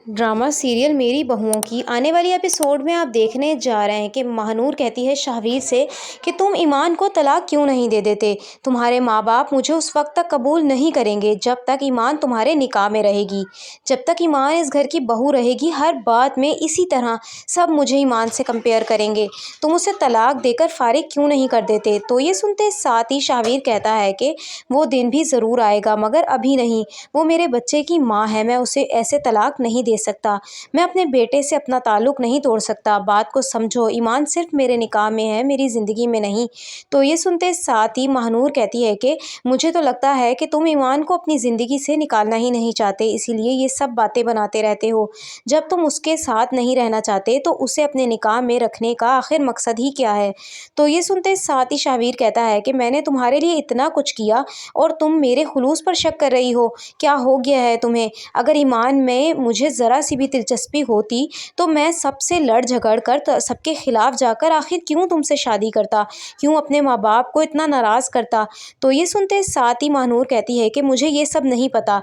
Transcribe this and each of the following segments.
Drama serial मेरी बहुओं की आने वाली एपिसोड में आप देखने जा रहे हैं कि महानूर कहती है शाहवीर से कि तुम ईमान को तलाक क्यों नहीं दे देते। तुम्हारे माँ बाप मुझे उस वक्त तक कबूल नहीं करेंगे जब तक ईमान तुम्हारे निकाह में रहेगी। जब तक ईमान इस घर की बहू रहेगी हर बात में इसी तरह सब मुझे ईमान से कंपेयर करेंगे। तुम उसे तलाक देकर फारिग क्यों नहीं कर देते। तो ये सुनते साथ ही शाहवीर कहता है कि वो दिन भी ज़रूर आएगा मगर अभी नहीं। वो मेरे बच्चे की माँ है, मैं उसे ऐसे तलाक नहीं दे सकता। मैं अपने बेटे से अपना ताल्लुक नहीं तोड़ सकता। बात को समझो, ईमान सिर्फ मेरे निकाह में है, मेरी ज़िंदगी में नहीं। तो ये सुनते साथ ही महानूर कहती है कि मुझे तो लगता है कि तुम ईमान को अपनी ज़िंदगी से निकालना ही नहीं चाहते, इसीलिए ये सब बातें बनाते रहते हो। जब तुम उसके साथ नहीं रहना चाहते तो उसे अपने निकाह में रखने का आखिर मकसद ही क्या है। तो ये सुनते साथ ही शाहवीर कहता है कि मैंने तुम्हारे लिए इतना कुछ किया और तुम मेरे खुलूस पर शक कर रही हो। क्या हो गया है तुम्हें। अगर ईमान में मुझे ज़रा सी भी दिलचस्पी होती तो मैं सबसे लड़ झगड़ कर सबके खिलाफ जाकर आखिर क्यों तुमसे शादी करता, क्यों अपने माँ बाप को इतना नाराज़ करता। तो ये सुनते साथ ही महानूर कहती है कि मुझे ये सब नहीं पता।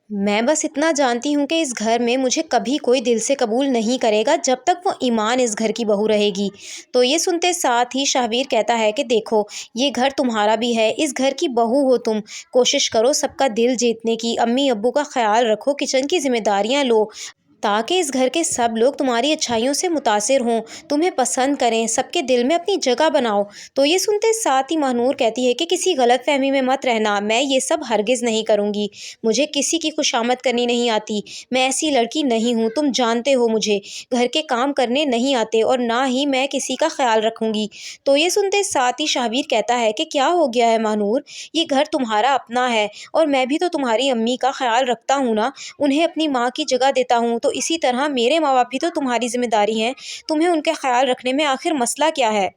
मैं बस इतना जानती हूँ कि इस घर में मुझे कभी कोई दिल से कबूल नहीं करेगा जब तक वो ईमान इस घर की बहू रहेगी। तो ये सुनते साथ ही शाहवीर कहता है कि देखो, ये घर तुम्हारा भी है, इस घर की बहू हो तुम। कोशिश करो सबका दिल जीतने की, अम्मी अब्बू का ख्याल रखो, किचन की जिम्मेदारियाँ लो ताकि इस घर के सब लोग तुम्हारी अच्छाइयों से मुतासिर हों, तुम्हें पसंद करें, सबके दिल में अपनी जगह बनाओ। तो ये सुनते साथ ही महानूर कहती है कि किसी गलत फहमी में मत रहना, मैं ये सब हरगिज़ नहीं करूँगी। मुझे किसी की खुशामद करनी नहीं आती, मैं ऐसी लड़की नहीं हूँ। तुम जानते हो मुझे घर के काम करने नहीं आते और ना ही मैं किसी का ख्याल रखूँगी। तो ये सुनते साथ ही शाहवीर कहता है कि क्या हो गया है महानूर, ये घर तुम्हारा अपना है और मैं भी तो तुम्हारी अम्मी का ख्याल रखता हूँ ना, उन्हें अपनी माँ की जगह देता हूँ। तो इसी तरह मेरे माँ बाप भी तो तुम्हारी जिम्मेदारी हैं, तुम्हें उनका ख्याल रखने में आखिर मसला क्या है।